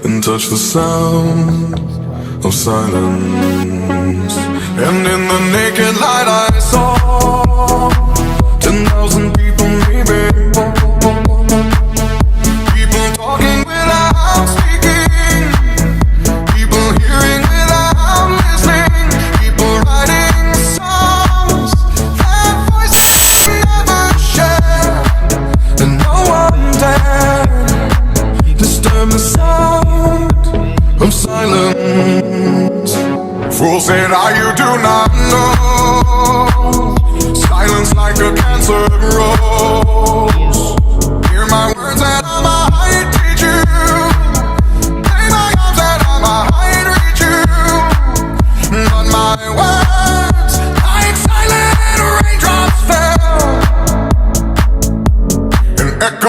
and touch the sound of silence. And in the naked light I saw 10,000 people maybe, people talking without speaking, people hearing without listening, people writing songs that voices never share, and no one dared disturb the sound of silence. Fool said, you do not know. Silence like a cancer grows.